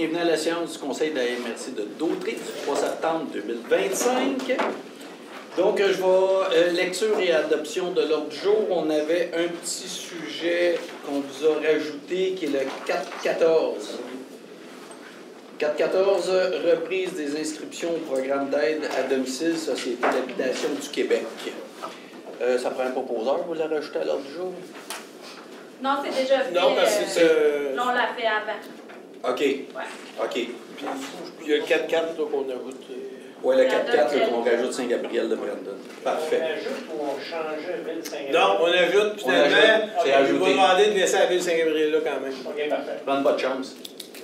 bienvenue à la séance du Conseil de la MRC de Dautré du 3 septembre 2025. Donc, je vais lecture et adoption de l'ordre du jour. On avait un petit sujet qu'on vous a rajouté qui est le 414. 414, reprise des inscriptions au programme d'aide à domicile Société d'habitation du Québec. Ça prend un proposeur, vous l'avez rajouté à l'ordre du jour? Non, c'est déjà fait. Non, parce que non, on l'a fait avant. OK. Ouais. OK. Puis il y a le 4-4 qu'on ajoute. Oui, le 4-4 qu'on rajoute Saint-Gabriel de Brandon. Parfait. On ajoute ou on changeait Ville Saint-Gabriel? Non, on ajoute, finalement. C'est Je ajouté. vais demander de laisser la Ville Saint-Gabriel là quand même. OK, parfait. Prendre pas de chance.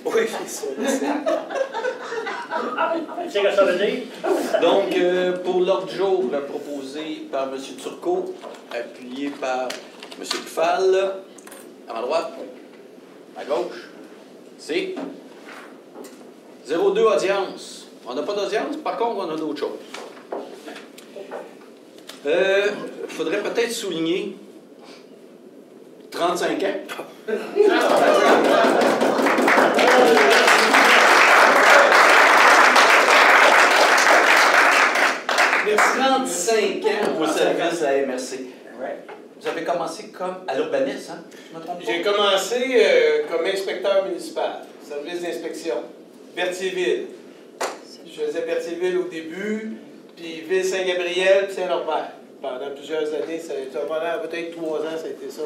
Oui, c'est ça. Tu sais ce que ça veut dire? Donc, pour l'ordre du jour, proposé par M. Turcot, appuyé par M. Pfal, à ma droite, à gauche, c'est 02 audience. On n'a pas d'audience, par contre, on a d'autres choses. Il faudrait peut-être souligner 35 ans. 35 ans au service de la MRC. Vous avez commencé comme à l'urbanisme, hein? Je me trompe pas? J'ai commencé comme inspecteur municipal, service d'inspection, Berthierville. Je faisais Berthierville au début, puis Ville Saint-Gabriel, puis Saint-Norbert. Pendant plusieurs années, pendant peut-être 3 ans, ça a été ça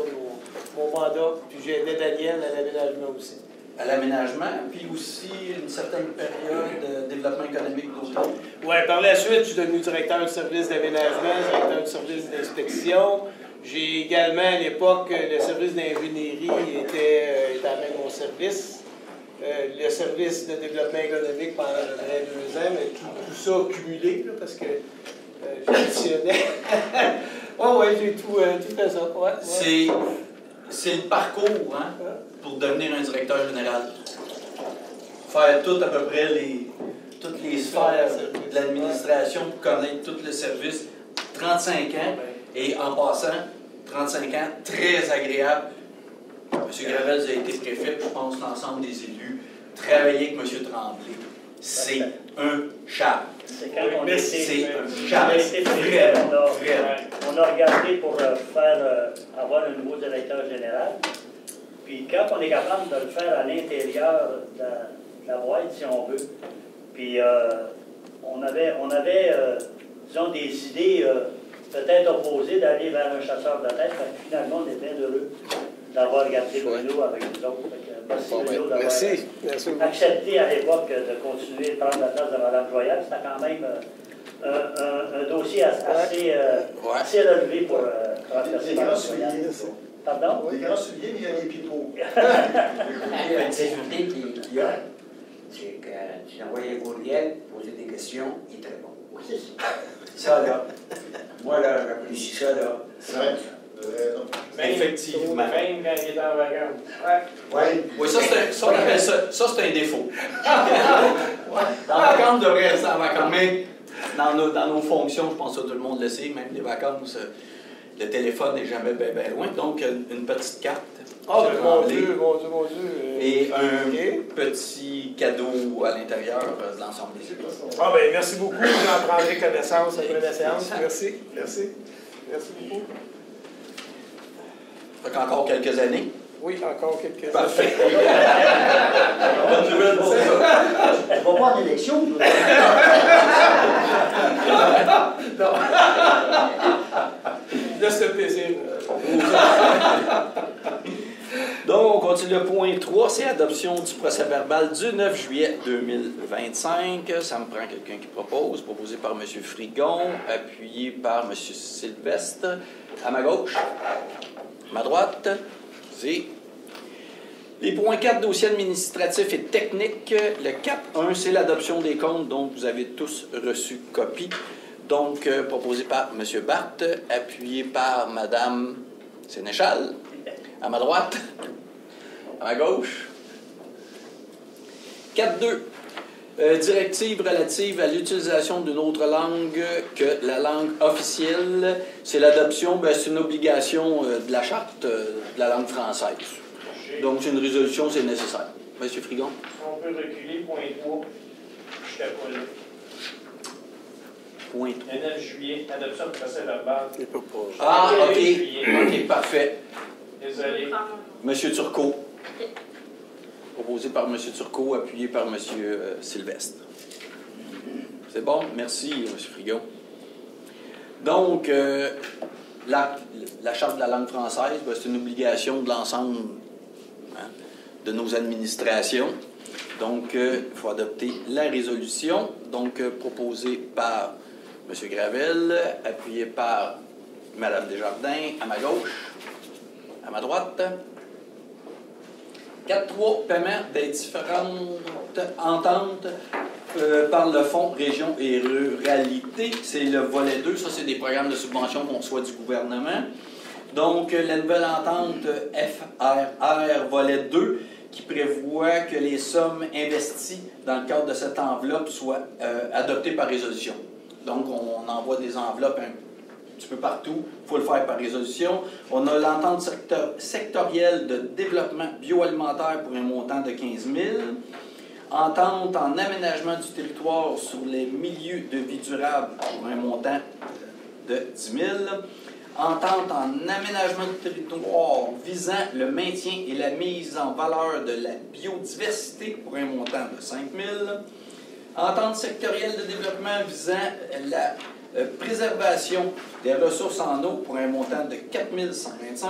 mon mandat. Puis j'ai aidé Daniel à l'aménagement aussi. À l'aménagement, puis aussi une certaine période de développement économique d'automne. Oui, par la suite, je suis devenu directeur du service d'aménagement, directeur du service d'inspection. J'ai également, à l'époque, le service d'ingénierie était à même mon service. Le service de développement économique pendant à peu près 2 ans, mais tout ça cumulé, là, parce que j'additionnais. Oh, oui, j'ai tout fait ça. Ouais. C'est le parcours, hein, pour devenir un directeur général. Faire tout à peu près toutes les sphères de l'administration pour connaître tout le service. 35 ans, et en passant, 35 ans, très agréable. M. Gravel a été préfet, je pense l'ensemble des élus. Travailler avec M. Tremblay, c'est un charme. C'est quand on C'est était un charme. on a regardé pour avoir un nouveau directeur général. Puis quand on est capable de le faire à l'intérieur de la boîte, si on veut, puis on avait disons, des idées peut-être opposées d'aller vers un chasseur de tête, mais finalement, on est bien heureux d'avoir regardé Bruno avec nous autres. Merci Bruno d'avoir accepté à l'époque de continuer de prendre la place de Mme Joyal. C'était quand même un dossier assez relevé pour remplacer Mme Joyal. Pardon? Des grands souliers, mais il y a des pipeaux. La difficulté qu'il y a, c'est que tu envoies un courriel, poser des questions, il te répond. Oui, c'est ça. Ça, là. Moi, là, j'apprécie ça, là. Effectivement. Même quand il est en vacances. Oui, ça, on appelle ça c'est un défaut. Dans les vacances, on devrait rester en vacances. Mais dans nos fonctions, je pense que tout le monde le sait, même les vacances, le téléphone n'est jamais bien loin. Donc, une petite carte. Oh, mon Dieu. Et un petit cadeau à l'intérieur de l'ensemble des équipes. Ah, bien, merci beaucoup. J'en prendrai connaissance après la séance. Merci beaucoup. Ça fait encore quelques années. Oui, encore quelques Parfait. Bonne nouvelle pour ça. Tu vas pas en élection, toi? Non. Laisse le plaisir. Donc, on continue le point 3, c'est l'adoption du procès-verbal du 9 juillet 2025. Ça me prend quelqu'un qui propose, proposé par M. Frigon, appuyé par M. Sylvestre. À ma gauche, à ma droite, c'est les points 4, dossiers administratifs et techniques. Le 4.1, c'est l'adoption des comptes dont vous avez tous reçu copie. Donc, proposé par M. Barthes, appuyé par Mme Sénéchal. À ma droite, à ma gauche. 4.2. Directive relative à l'utilisation d'une autre langue que la langue officielle. C'est l'adoption, c'est une obligation de la charte de la langue française. Donc, c'est une résolution, c'est nécessaire. M. Frigon. On peut reculer, point 3. Je n'étais pas là. Point Le 9 juillet, adoption du procès-verbal. Ah, Le 8 OK. juillet. OK, parfait. Désolé. M. Turcot. Proposé par M. Turcot, appuyé par M. Sylvestre. C'est bon? Merci, M. Frigon. Donc, la Charte de la langue française, ben, c'est une obligation de l'ensemble de nos administrations. Donc, il faut adopter la résolution, donc proposée par M. Gravel, appuyée par Mme Desjardins, à ma gauche, à ma droite. 4.3, paiement des différentes ententes par le Fonds Région et Ruralité. C'est le volet 2. Ça, c'est des programmes de subvention qu'on reçoit du gouvernement. Donc, la nouvelle entente FRR volet 2 qui prévoit que les sommes investies dans le cadre de cette enveloppe soient adoptées par résolution. Donc, on envoie des enveloppes un petit peu partout. Il faut le faire par résolution. On a l'entente sectorielle de développement bioalimentaire pour un montant de 15 000. Entente en aménagement du territoire sur les milieux de vie durable pour un montant de 10 000. Entente en aménagement du territoire visant le maintien et la mise en valeur de la biodiversité pour un montant de 5 000. Entente sectorielle de développement visant la préservation des ressources en eau pour un montant de 4 125.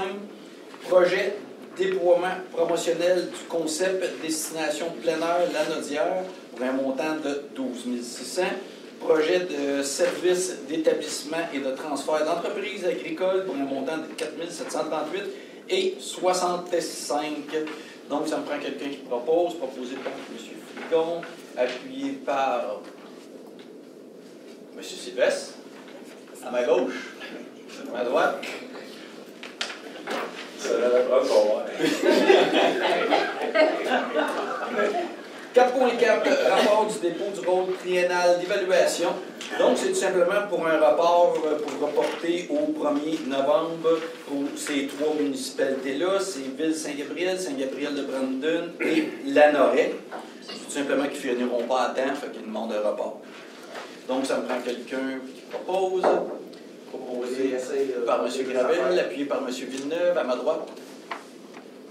Projet déploiement promotionnel du concept destination plein air Lanaudière pour un montant de 12 600. Projet de service d'établissement et de transfert d'entreprises agricoles pour un montant de 4 738 et 65. Donc, ça me prend quelqu'un qui propose, proposé par M. Frigon, appuyé par M. Sylvestre, à ma gauche, à ma droite. Ça va prendre pour moi. 4.4, rapport du dépôt du rôle triennal d'évaluation. Donc, c'est tout simplement pour un rapport pour reporter au 1er novembre pour ces trois municipalités-là. C'est Ville-Saint-Gabriel, Saint-Gabriel-de-Brandon et Lanoret. C'est tout simplement qu'ils ne finiront pas à temps, fait qu'ils demandent un rapport. Donc, ça me prend quelqu'un qui propose. Proposé par M. Gravel, appuyé par M. Villeneuve, à ma droite,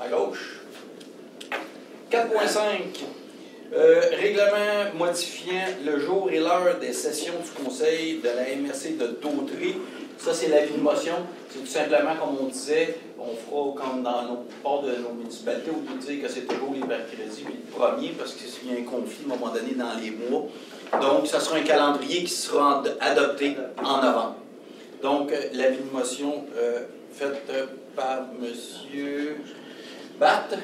à gauche. 4.5. Règlement modifiant le jour et l'heure des sessions du Conseil de la MRC de Dautrey. Ça, c'est l'avis de motion. C'est tout simplement, comme on disait, on fera comme dans nos plupart de nos municipalités, au lieu de dire que c'est toujours les mercredis puis le premier, parce qu'il y a un conflit à un moment donné dans les mois. Donc, ça sera un calendrier qui sera adopté en novembre. Donc, l'avis de motion faite par M. Batte.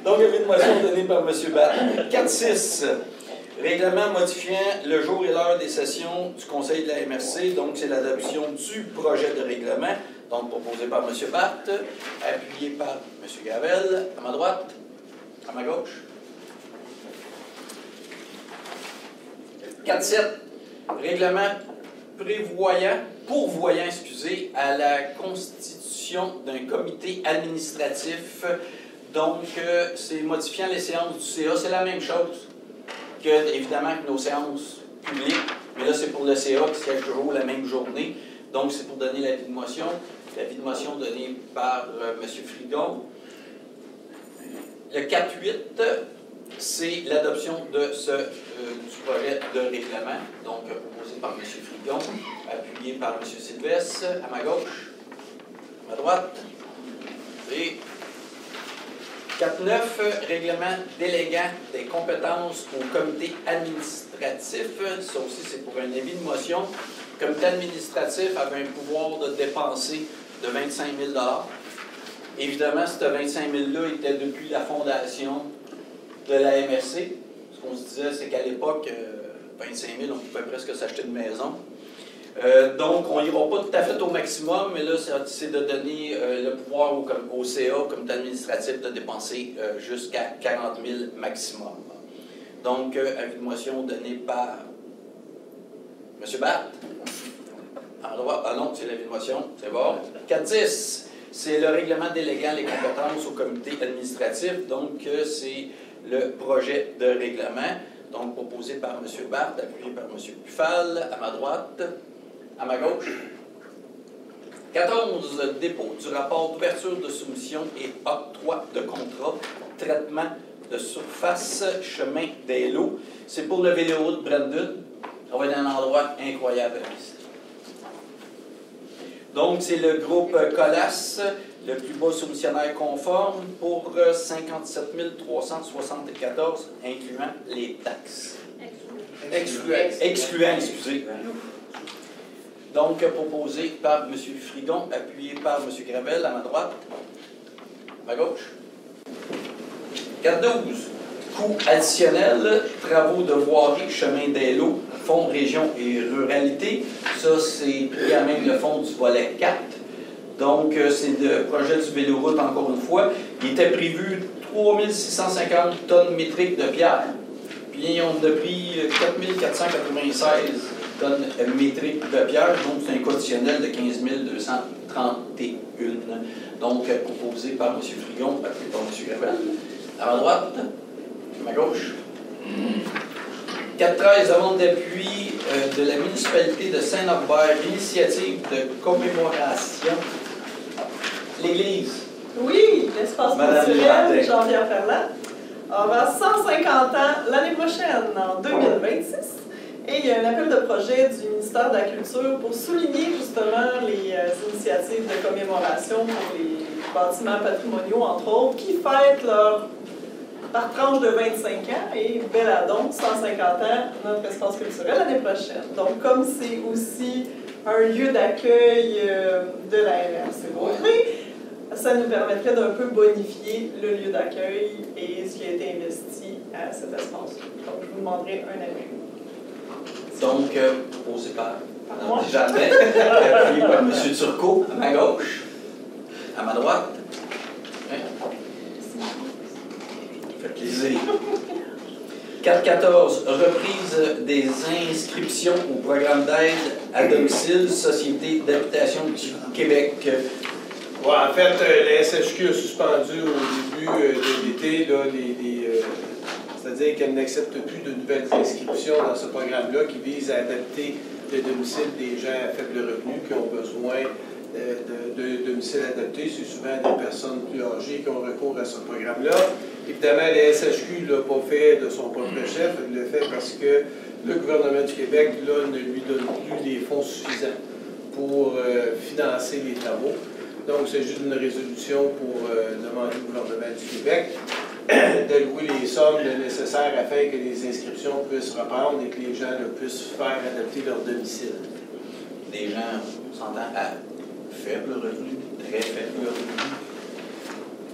Donc, l'avis de motion donné par M. Batte. 4.6. Règlement modifiant le jour et l'heure des sessions du Conseil de la MRC. Donc, c'est l'adoption du projet de règlement. Donc, proposé par M. Batte, appuyé par M. Gravel, à ma droite, à ma gauche. 4.7. Règlement pourvoyant, à la constitution d'un comité administratif. Donc, c'est modifiant les séances du CA. C'est la même chose que, évidemment, que nos séances publiques. Mais là, c'est pour le CA qui siège toujours la même journée. Donc, c'est pour donner l'avis de motion. L'avis de motion donné par M. Frigon. Le 4.8. C'est l'adoption de du projet de règlement, donc proposé par M. Frigon, appuyé par M. Sylvestre, à ma gauche, à ma droite. Et 4.9, règlement déléguant des compétences au comité administratif. Ça aussi, c'est pour un avis de motion. Le comité administratif avait un pouvoir de dépenser de 25 000 $. Évidemment, ce 25 000 $-là était depuis la fondation de la MRC. Ce qu'on se disait, c'est qu'à l'époque, 25 000 $, on pouvait presque s'acheter une maison. Donc, on n'ira pas tout à fait au maximum, mais là, c'est de donner le pouvoir au CA, comité administratif, de dépenser jusqu'à 40 000 $ maximum. Donc, avis de motion donné par M. Batte, À droite, ah non, c'est l'avis de motion, c'est bon. 4.10, c'est le règlement déléguant les compétences au comité administratif. Donc, c'est le projet de règlement. Donc, proposé par M. Barthes, appuyé par M. Buffal, à ma droite, à ma gauche. 14, dépôt du rapport d'ouverture de soumission et octroi de contrat, traitement de surface, chemin des lots. C'est pour le Véloroute Brandon. On va être dans un endroit incroyable ici. Donc, c'est le groupe Colas, le plus bas soumissionnaire conforme, pour 57 374, incluant les taxes. Excluant, excusez. Donc, proposé par M. Frigon, appuyé par M. Gravel, à ma droite, à ma gauche. 4.12, coûts additionnels, travaux de voirie, chemin des lots, fonds région et ruralité. Ça, c'est pris à même le fonds du volet 4. Donc, c'est le projet du Véloroute, encore une fois. Il était prévu 3650 tonnes métriques de pierre. Puis, on a pris 4496 tonnes métriques de pierre. Donc, c'est un coût additionnel de 15 231. Donc, proposé par M. Frigon, appuyé par M. Gravel. À ma droite, à ma gauche. 4.13, demande d'appui de la municipalité de Saint-Norbert, initiative de commémoration. L'Église. Oui, l'espace Madame culturel, Desjardins. Jean-Pierre Ferland. On va avoir 150 ans l'année prochaine, en 2026. Et il y a un appel de projet du ministère de la Culture pour souligner justement les initiatives de commémoration pour les bâtiments patrimoniaux, entre autres, qui fêtent leur par tranche de 25 ans et Belladon, 150 ans, notre espace culturel l'année prochaine. Donc, comme c'est aussi un lieu d'accueil de la MRC Beaupré, ça nous permettrait d'un peu bonifier le lieu d'accueil et ce qui a été investi à cet espace. Donc, je vous demanderai un avis. Donc, proposé par moi. Desjardins, appuyé par M. Turcot, à ma gauche, à ma droite. Hein? Fait plaisir. 4.14, reprise des inscriptions au programme d'aide à domicile, Société d'habitation du Québec. Ouais, en fait, la SHQ a suspendu au début de l'été, là, c'est-à-dire qu'elle n'accepte plus de nouvelles inscriptions dans ce programme-là qui vise à adapter le domicile des gens à faible revenu qui ont besoin de domicile adapté. C'est souvent des personnes plus âgées qui ont recours à ce programme-là. Évidemment, la SHQ ne l'a pas fait de son propre chef, elle l'a fait parce que le gouvernement du Québec là, ne lui donne plus les fonds suffisants pour financer les travaux. Donc, c'est juste une résolution pour demander au gouvernement du Québec d'allouer les sommes nécessaires afin que les inscriptions puissent reprendre et que les gens puissent faire adapter leur domicile. Des gens, on s'entend, à faible revenu, très faible revenu.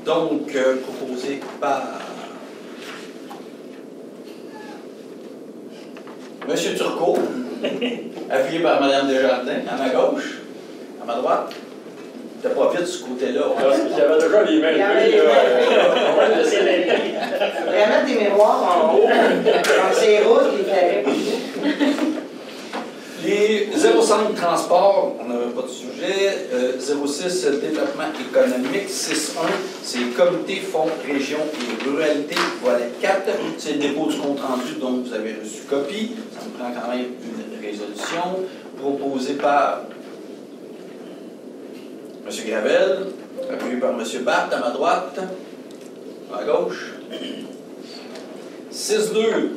Donc, proposé par M. Turcot, appuyé par Mme Desjardins, à ma gauche, à ma droite. T'as pas vite ce côté-là. J'avais déjà les mains levées. On va laisser l'aider. Vraiment des mémoires en haut, dans ces routes, les carrés. Les 05 transport, on n'avait pas de sujet. 06 développement économique. 6.1, c'est comité, fonds, région et ruralité. Voilà 4. C'est le dépôt du compte rendu dont vous avez reçu copie. Ça me prend quand même une résolution proposée par M. Gravel, appuyé par M. Barthes à ma droite, à ma gauche. 6.2,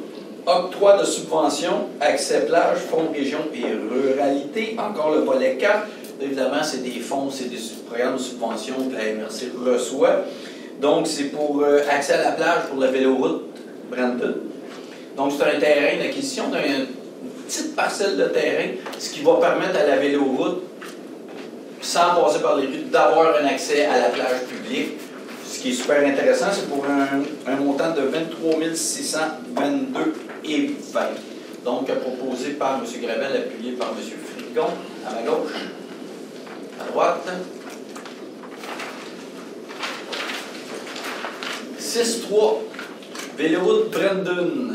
octroi de subvention, accès plage, fonds région et ruralité. Encore le volet 4. Évidemment, c'est des fonds, c'est des programmes de subvention que la MRC reçoit. Donc, c'est pour accès à la plage pour la Véloroute Brandon. Donc, c'est un terrain d'acquisition d'une petite parcelle de terrain, ce qui va permettre à la Véloroute, sans passer par les rues, d'avoir un accès à la plage publique. Ce qui est super intéressant, c'est pour un montant de 23 622,20. Donc, proposé par M. Gravel, appuyé par M. Frigon, à ma gauche, à droite. 6.3, Véloroute Brandon,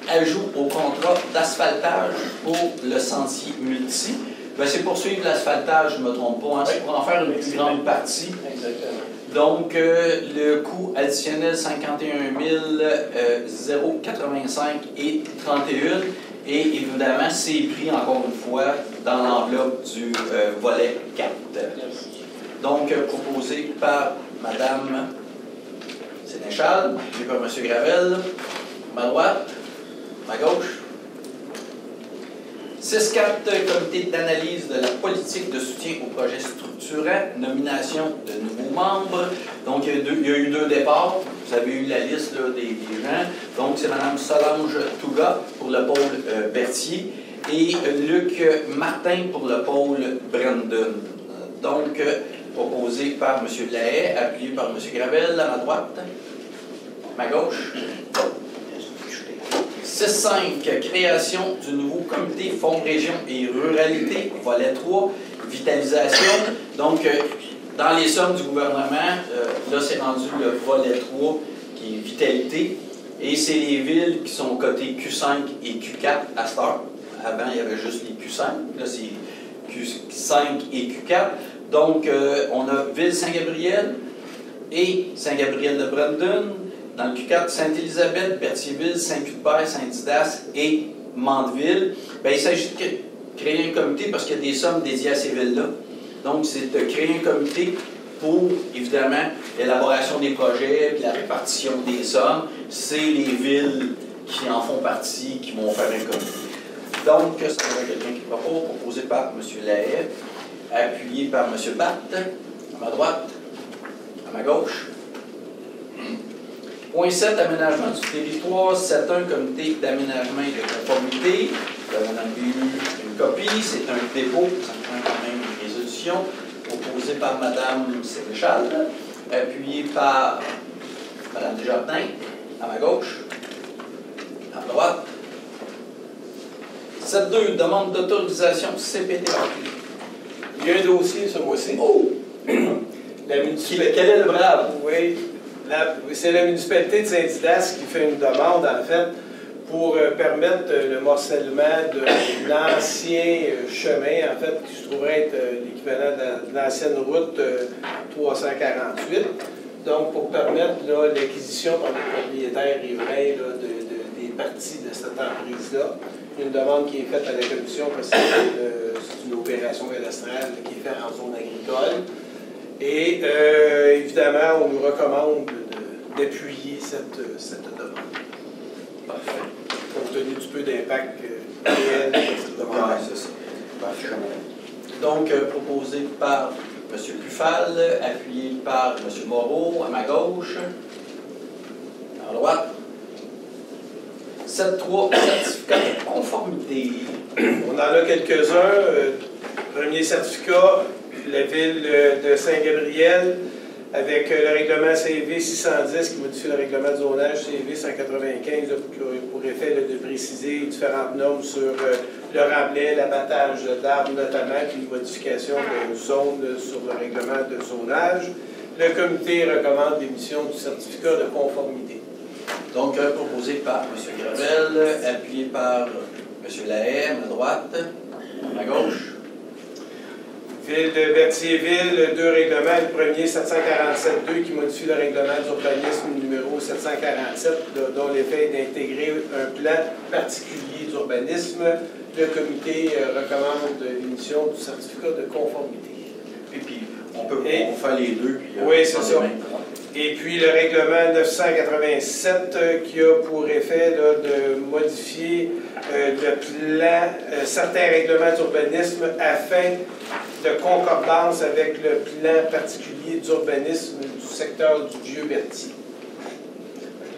ajout au contrat d'asphaltage pour le sentier multi. Ben, c'est poursuivre l'asphaltage, je ne me trompe pas. Hein? C'est pour en faire une plus grande partie. Exactement. Donc, le coût additionnel, 51 085 et 31. Et évidemment, c'est pris encore une fois dans l'enveloppe du volet 4. Donc, proposé par Mme Sénéchal, puis par M. Gravel, ma droite, ma gauche. 6.4, comité d'analyse de la politique de soutien au projet structurant, nomination de nouveaux membres. Donc, il y a eu 2 départs. Vous avez eu la liste là, des gens. Donc, c'est Mme Solange Touga pour le pôle Berthier et Luc Martin pour le pôle Brandon. Donc, proposé par M. Lahaye, appuyé par M. Gravel à ma droite, ma gauche. 6.5, création du nouveau comité Fonds Région et Ruralité, volet 3, vitalisation. Donc, dans les sommes du gouvernement, là, c'est rendu le volet 3 qui est vitalité. Et c'est les villes qui sont cotées Q5 et Q4 à cette heure. Avant, il y avait juste les Q5. Là, c'est Q5 et Q4. Donc, on a Ville-Saint-Gabriel et Saint-Gabriel-de-Brandon. Dans le Q4, Sainte-Élisabeth, Berthierville, Saint-Cuthbert, Saint-Didas et Mandeville. Bien, il s'agit de créer un comité parce qu'il y a des sommes dédiées à ces villes-là. Donc, c'est de créer un comité pour, évidemment, l'élaboration des projets et la répartition des sommes. C'est les villes qui en font partie qui vont faire un comité. Donc, c'est quelqu'un qui propose, proposé par M. Lahaye, appuyé par M. Batte, à ma droite, à ma gauche. Point 7, aménagement du territoire. 7.1, comité d'aménagement et de conformité. Vous en avez eu une copie. C'est un dépôt. Ça me prend quand même une résolution. Proposée par Mme Sénéchal. Appuyée par Mme Desjardins, à ma gauche. À ma droite. 7.2, demande d'autorisation CPTA. Il y a un dossier ce mois-ci. Oh! La municipalité. Quel est le brave? Oui. C'est la municipalité de Saint-Didas qui fait une demande, en fait, pour permettre le morcellement de l'ancien chemin, en fait, qui se trouverait être l'équivalent de l'ancienne route 348. Donc, pour permettre l'acquisition par les propriétaires riverains des parties de cette emprise-là. Une demande qui est faite à la commission parce que c'est une opération cadastrale qui est faite en zone agricole. Et évidemment, on nous recommande d'appuyer cette demande. Parfait. Compte tenu du peu d'impact réel de cette demande. Oui, c'est ça. Parfait. Donc, proposé par M. Buffal, appuyé par M. Moreau, à ma gauche, à ma droite. 7.3, certificat de conformité. On en a quelques-uns. Premier certificat, la ville de Saint-Gabriel, avec le règlement CV 610 qui modifie le règlement de zonage CV 195 pour effet de préciser différentes normes sur le remblai, l'abattage d'arbres notamment, puis une modification de zone sur le règlement de zonage. Le comité recommande l'émission du certificat de conformité. Donc, proposé par M. Gravel, appuyé par M. Lahaye, à ma droite, à ma gauche. Ville de Berthierville, 2 règlements. Le premier, 747-2, qui modifie le règlement d'urbanisme numéro 747, dont l'effet est d'intégrer un plan particulier d'urbanisme. Le comité recommande l'émission du certificat de conformité. Et puis, on peut faire les deux. Puis, oui, c'est ça. Et puis le règlement 987 qui a pour effet de modifier le plan, certains règlements d'urbanisme afin de concordance avec le plan particulier d'urbanisme du secteur du Vieux-Berthier.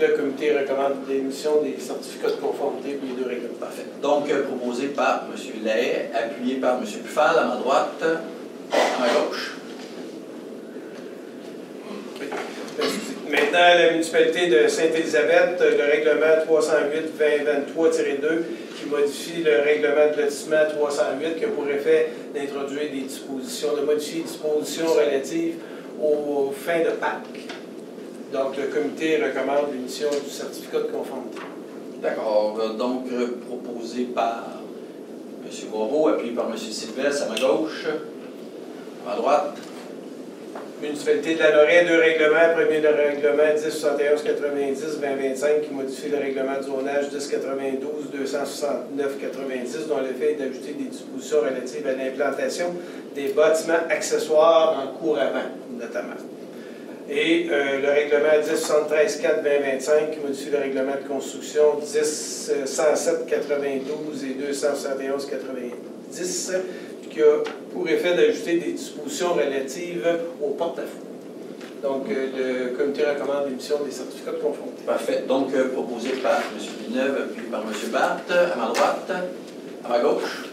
Le comité recommande l'émission des certificats de conformité pour les 2 règlements. Parfait. Donc, proposé par M. Lahaye, appuyé par M. Buffal, à ma droite, à ma gauche. Maintenant, la municipalité de Sainte-Élisabeth, le règlement 308-2023-2 qui modifie le règlement de lotissement 308 qui a pour effet d'introduire des dispositions, de modifier les dispositions relatives aux fins de Pâques. Donc, le comité recommande l'émission du certificat de conformité. D'accord. Donc, proposé par M. Moreau, appuyé par M. Sylvestre, à ma gauche. À ma droite. Municipalité de la Lorraine, deux règlements. Premier, le règlement 1071-90-2025 qui modifie le règlement de zonage 1092-269-90, dont l'effet est d'ajouter des dispositions relatives à l'implantation des bâtiments accessoires en cours avant, notamment. Et le règlement 1073-4-2025 qui modifie le règlement de construction 10-107-92 et 271-90 qui a pour effet d'ajouter des dispositions relatives au porte-à-faux. Donc, le comité recommande l'émission des certificats de conformité. Parfait. Donc, proposé par M. Villeneuve, puis par M. Barthes, à ma droite, à ma gauche.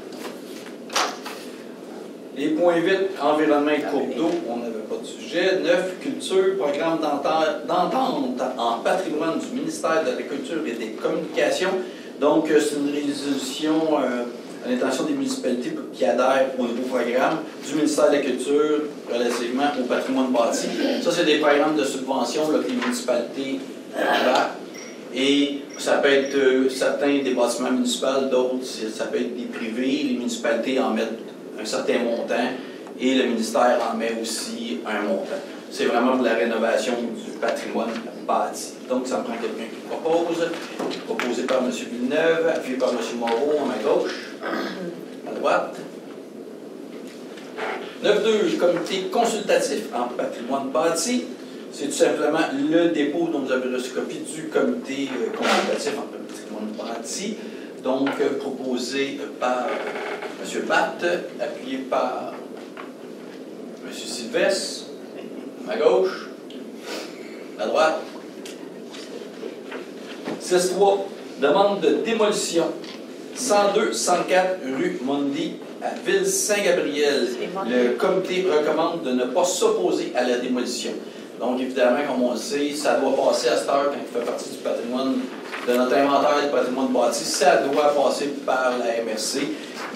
Les points 8, environnement et cours d'eau, on n'avait pas de sujet. 9, culture, programme d'entente en patrimoine du ministère de la Culture et des Communications. Donc, c'est une résolution à l'intention des municipalités qui adhèrent au nouveau programme du ministère de la Culture relativement au patrimoine bâti. Ça, c'est des programmes de subvention là, que les municipalités embarquent. Et ça peut être certains des bâtiments municipaux, d'autres, ça peut être des privés. Les municipalités en mettent un certain montant et le ministère en met aussi un montant. C'est vraiment pour la rénovation du patrimoine bâti. Donc, ça me prend quelqu'un qui propose. Proposé par M. Villeneuve, appuyé par M. Moreau à ma gauche, à droite. 9.2, comité consultatif en patrimoine bâti. C'est tout simplement le dépôt dont vous avez reçu copie du comité consultatif en patrimoine bâti. Donc, proposé par M. Barthes, appuyé par M. Sylvestre, à gauche, à droite. 6.3, demande de démolition. 102-104 rue Mondi, à Ville-Saint-Gabriel. Le comité recommande de ne pas s'opposer à la démolition. Donc, évidemment, comme on le sait, ça doit passer à cette heure quand il fait partie du patrimoine, de notre inventaire du patrimoine bâti, ça doit passer par la MRC.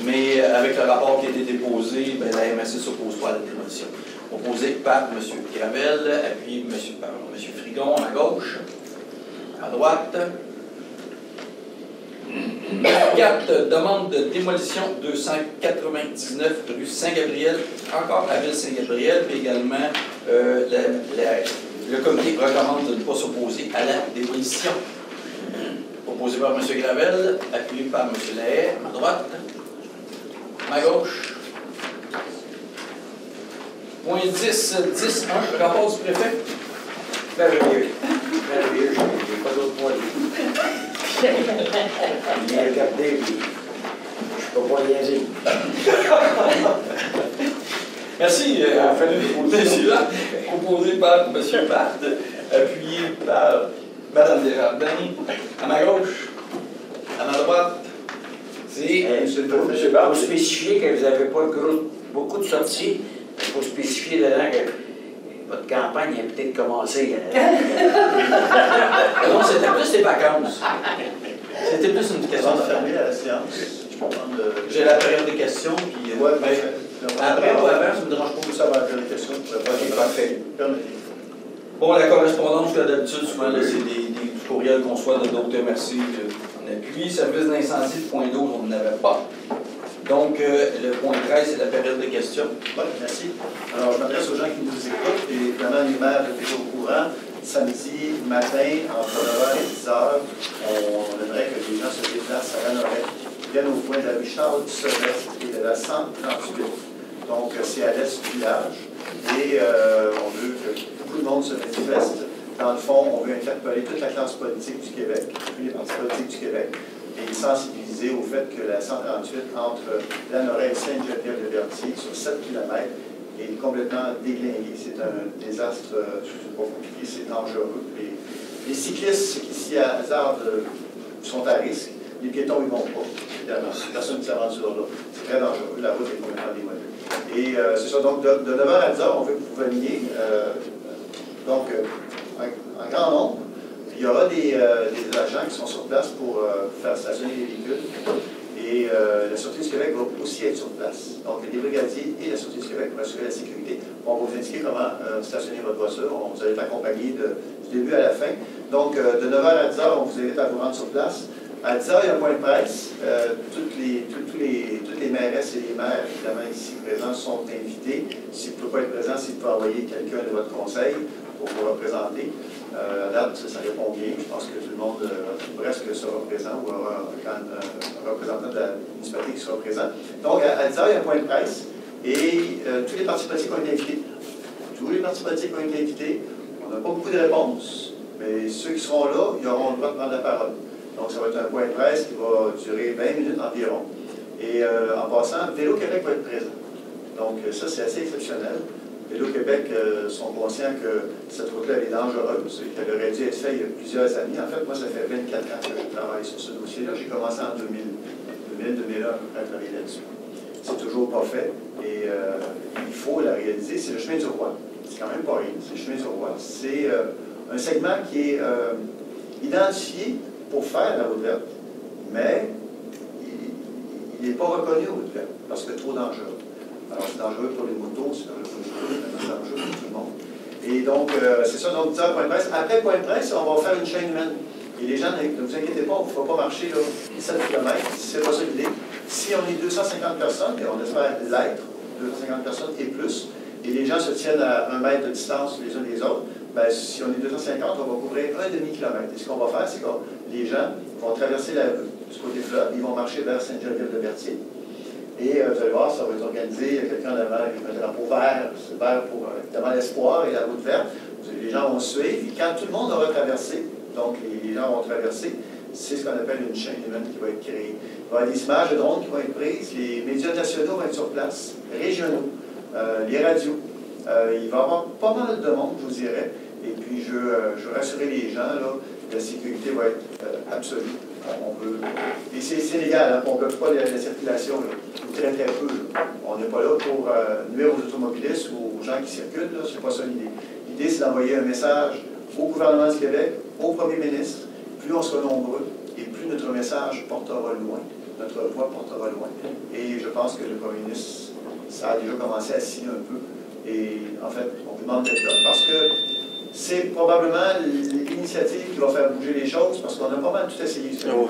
Mais avec le rapport qui a été déposé, bien, la MRC ne s'oppose pas à la démolition. Proposé par M. Gravel, appuyé par M. Frigon à gauche, à droite. 4, demande de démolition 299 rue Saint-Gabriel, encore à Ville-Saint-Gabriel, puis également le comité recommande de ne pas s'opposer à la démolition. Proposé par M. Gravel, appuyé par M. Lahaye, à droite, à gauche. Point 10.1, rapport du préfet. Merveilleux. Merveilleux, je n'ai pas d'autre point de vue. Il m'a regardé, puis je ne peux pas niaiser. Merci, celui-là, proposé par M. Barthes, appuyé par Mme Desjardins, à ma gauche, à ma droite. C'est M. Barthes. Il faut spécifier que vous n'avez pas beaucoup de sorties. Il faut spécifier dedans que votre campagne a peut-être commencé. Non, c'était plus les vacances. C'était plus une question de fermer à la séance. J'ai la période des questions, puis Ouais, après ou avant, ça me dérange pas. Ça va être des questions. Ok, parfait. Bon, la correspondance, comme d'habitude, souvent, c'est du courriel qu'on reçoit de d'autres MRC en appui. Service d'incendie, le point 12, on n'en avait pas. Donc, le point 13, c'est la période de questions. Oui, merci. Alors, je m'adresse aux gens qui nous écoutent, et évidemment, les maires étaient au courant. Samedi matin, entre 9h et 10h, on aimerait que les gens se déplacent à la Lorraine, viennent au point de la rue Charles du Sylvestre et de la 138. Donc, c'est à l'est du village. Et on veut que beaucoup de monde se manifeste. Dans le fond, on veut interpeller toute la classe politique du Québec, tous les partis politiques du Québec, et sensibiliser au fait que la 138 entre la Lorraine et Sainte-Geneviève-de-Berthier sur 7 km est complètement déglinguée. C'est un désastre, je ne sais pas compliqué, c'est dangereux. Les cyclistes qui s'y hasardent sont à risque. Les piétons, ils ne vont pas, évidemment. Personne ne s'aventure là. C'est très dangereux. La route est complètement démolie. Et c'est ça. Donc, de 9h à 10h, on veut que vous veniez. En grand nombre. Puis, il y aura des agents qui sont sur place pour faire stationner les véhicules. Et la Sûreté du Québec va aussi être sur place. Donc, les brigadiers et la Sûreté du Québec vont assurer la sécurité. On va vous indiquer comment stationner votre voiture. Vous allez être accompagné du début à la fin. Donc, de 9h à 10h, on vous invite à vous rendre sur place. À 10 heures, il y a un point de presse. Toutes les mairesses et les maires, évidemment, ici présents, sont invités. S'ils ne peuvent pas être présents, s'ils peuvent envoyer quelqu'un de votre conseil pour vous représenter. À date, ça répond bien. Je pense que tout le monde presque sera présent ou aura un représentant de la municipalité qui sera présent. Donc, à 10 heures, il y a un point de presse. Et tous les partis politiques ont été invités. Tous les partis politiques ont été invités. On n'a pas beaucoup de réponses, mais ceux qui seront là, ils auront le droit de prendre la parole. Donc, ça va être un point de presse qui va durer 20 minutes environ. Et en passant, Vélo Québec va être présent. Donc, ça, c'est assez exceptionnel. Vélo Québec sont conscients que cette route-là est dangereuse et qu'elle aurait dû être faite il y a plusieurs années. En fait, moi, ça fait 24 ans que je travaille sur ce dossier-là. J'ai commencé en 2000-2001 à travailler là-dessus. C'est toujours pas fait. Et il faut la réaliser. C'est le chemin du roi. C'est quand même pas rien. C'est le chemin du roi. C'est un segment qui est identifié pour faire la route verte, mais il n'est pas reconnu route verte parce que trop dangereux. Alors, c'est dangereux pour les motos, c'est dangereux pour les motos, c'est dangereux pour tout le monde. Et donc, c'est ça, donc, point de presse. Après point de presse, on va faire une chaîne humaine. Et les gens, ne vous inquiétez pas, on ne va pas marcher là, 17 km, c'est pas ça l'idée. Si on est 250 personnes, et on espère l'être, 250 personnes et plus, et les gens se tiennent à 1 mètre de distance les uns des autres, bien, si on est 250, on va couvrir un demi-kilomètre. Et ce qu'on va faire, c'est que les gens vont traverser la rue du côté fleuve, ils vont marcher vers Sainte-Geneviève-de-Berthier. Et vous allez voir, ça va être organisé, il y a quelqu'un en avant avec un drapeau vert, c'est vert pour évidemment l'espoir et la route verte. Les gens vont suivre, et quand tout le monde aura traversé, donc les gens vont traverser, c'est ce qu'on appelle une chaîne humaine qui va être créée. Il va y avoir des images de drones qui vont être prises, les médias nationaux vont être sur place, régionaux, les radios. Il va y avoir pas mal de monde, je vous dirais. Et puis, je veux rassurer les gens, là, la sécurité va être absolue. Et c'est légal, hein, on ne bloque pas la circulation, là, très très peu. Là. On n'est pas là pour nuire aux automobilistes ou aux gens qui circulent, c'est pas ça l'idée. L'idée, c'est d'envoyer un message au gouvernement du Québec, au premier ministre. Plus on sera nombreux et plus notre message portera loin, notre voix portera loin. Et je pense que le premier ministre, ça a déjà commencé à signer un peu. Et en fait, on vous demande d'être là parce que c'est probablement l'initiative qui va faire bouger les choses parce qu'on a pas mal tout essayé. On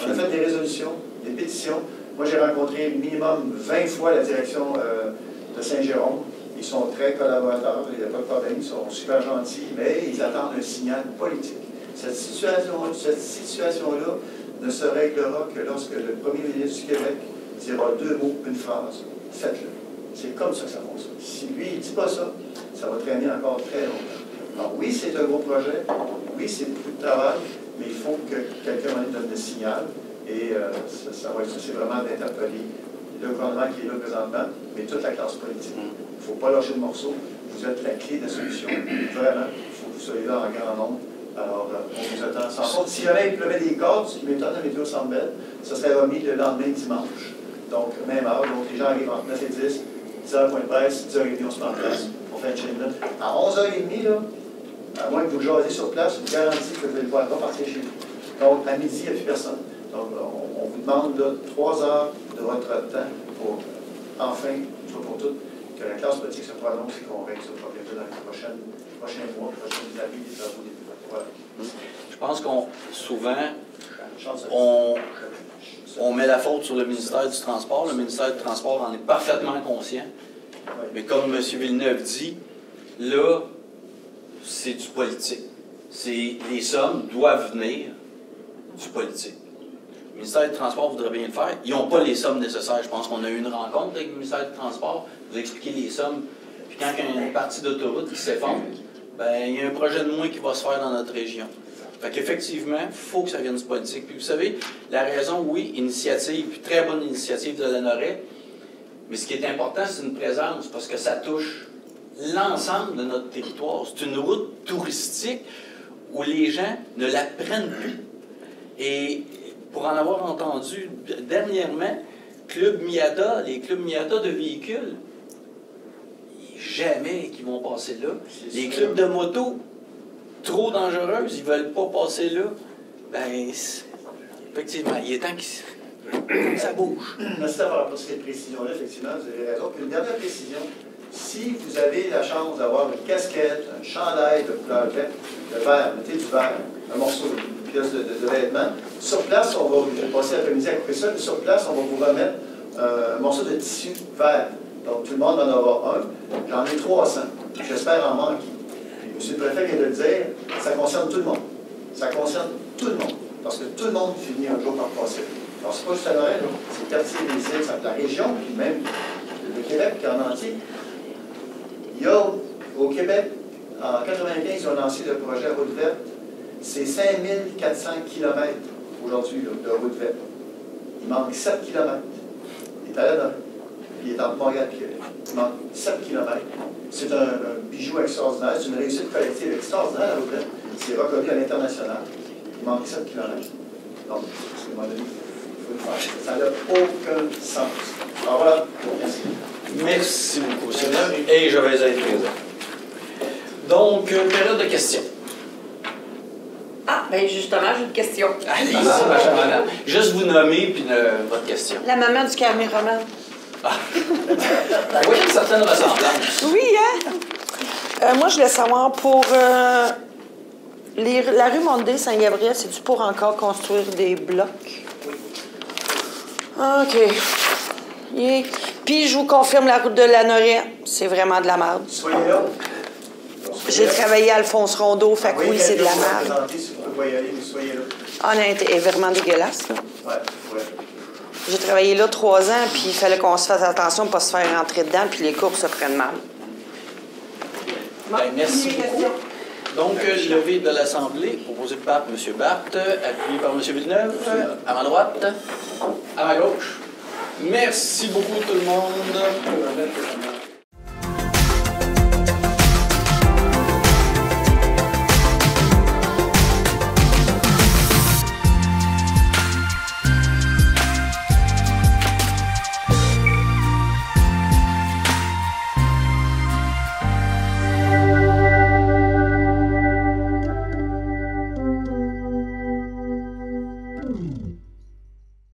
a fait des résolutions, des pétitions. Moi, j'ai rencontré minimum 20 fois la direction de Saint-Jérôme. Ils sont très collaborateurs, il n'y a pas de problème, ils sont super gentils, mais ils attendent un signal politique. Cette situation-là ne se réglera que lorsque le premier ministre du Québec dira 2 mots, une phrase. Faites-le. C'est comme ça que ça fonctionne. Si lui, il ne dit pas ça, ça va traîner encore très longtemps. Alors oui, c'est un gros projet, oui, c'est beaucoup de travail, mais il faut que quelqu'un m'en donne le signal, et c'est vraiment d'interpeller le gouvernement qui est là présentement, mais toute la classe politique. Il ne faut pas lâcher le morceau, vous êtes la clé de la solution, vraiment, il faut que vous soyez là en grand nombre. Alors, on vous attend sans faute. Si jamais il pleuvait des cordes, ce qui m'étonne à Météo Centre Bell, ça serait remis le lendemain dimanche. Donc, même heure, donc les gens arrivent entre 9 et 10, 10h point de presse, 10h30 on se met en place, on fait une chaîne là. À 11h30, là, à moins que vous jasez sur place, je vous garantis que vous allez pouvoir repartir chez vous. Donc, à midi, il n'y a plus personne. Donc, on vous demande là, 3 heures de votre temps pour, enfin, une fois pour toutes, que la classe politique se prononce et qu'on règle ce problème-là dans les prochains mois, prochaines années, des travaux, des voilà. Je pense qu'on, souvent, on met la faute sur le ministère du Transport. Le ministère du Transport en est parfaitement conscient. Mais comme M. Villeneuve dit, là, c'est du politique. Les sommes doivent venir du politique. Le ministère du Transport voudrait bien le faire. Ils n'ont pas les sommes nécessaires. Je pense qu'on a eu une rencontre avec le ministère du Transport. Vous expliquez les sommes. Puis quand il y a une partie d'autoroute qui s'effondre, ben, il y a un projet de moins qui va se faire dans notre région. Fait qu'effectivement, il faut que ça vienne du politique. Puis vous savez, la raison, oui, initiative, puis très bonne initiative de Lanoret, mais ce qui est important, c'est une présence, parce que ça touche l'ensemble de notre territoire. C'est une route touristique où les gens ne la prennent plus. Et pour en avoir entendu dernièrement, Club Miata, les clubs Miata de véhicules, jamais qu'ils vont passer là. Les clubs de moto, trop dangereuses, ils ne veulent pas passer là. Ben, effectivement, il est temps que ça bouge. Merci d'avoir apporté cette précision-là, effectivement, vous avez raison. Puis une dernière précision, si vous avez la chance d'avoir une casquette, un chandail de couleur verte, de verre, mettez du verre, un morceau, kiosque de vêtements. Sur place, on va, je vais passer l'après-midi à couper ça, puis sur place, on va vous remettre un morceau de tissu vert. Donc, tout le monde en aura un. J'en ai 300. J'espère en manquer. Puis, M. le Préfet vient de le dire, ça concerne tout le monde. Ça concerne tout le monde. Parce que tout le monde finit un jour par passer. Alors, c'est pas juste à Noël, c'est le quartier des îles, c'est la région, puis même le Québec en entier. Il y a au Québec, en 1995, ils ont lancé le projet Route verte. C'est 5400 km aujourd'hui de route verte. Il manque 7 km. Il est à la Noël. Il est entre Montréal et Québec. Il manque 7 km. C'est un bijou extraordinaire. C'est une réussite collective extraordinaire, la route verte. C'est reconnu à l'international. Il manque 7 km. Donc, à un moment donné, il faut le faire. Ça n'a aucun sens. Alors voilà. Merci. Merci beaucoup, Sylvain. Et je vais être présent. Donc, période de questions. Ah, bien justement, j'ai une question. Allez-y, ma chère madame. Juste vous nommer, puis votre question. La maman du caméraman. Ah. Vous voyez une certaine ressemblance. Oui, hein? Moi, je voulais savoir, pour la rue Mondé-Saint-Gabriel, c'est-tu pour encore construire des blocs? Oui. OK. Yeah. Puis, je vous confirme, la route de Lanoret, c'est vraiment de la merde. Soyez là. J'ai travaillé à Alphonse Rondeau, fait que oui, c'est de la merde. Si vous pouvez y aller, mais soyez là. Ah, elle est vraiment dégueulasse, là. Ouais. J'ai travaillé là 3 ans, puis il fallait qu'on se fasse attention de ne pas se faire rentrer dedans, puis les courbes se prennent mal. Ben, merci beaucoup. Donc, levé de l'Assemblée, proposé par M. Barthes, appuyé par M. Villeneuve, à ma droite, à ma gauche. Merci beaucoup tout le monde.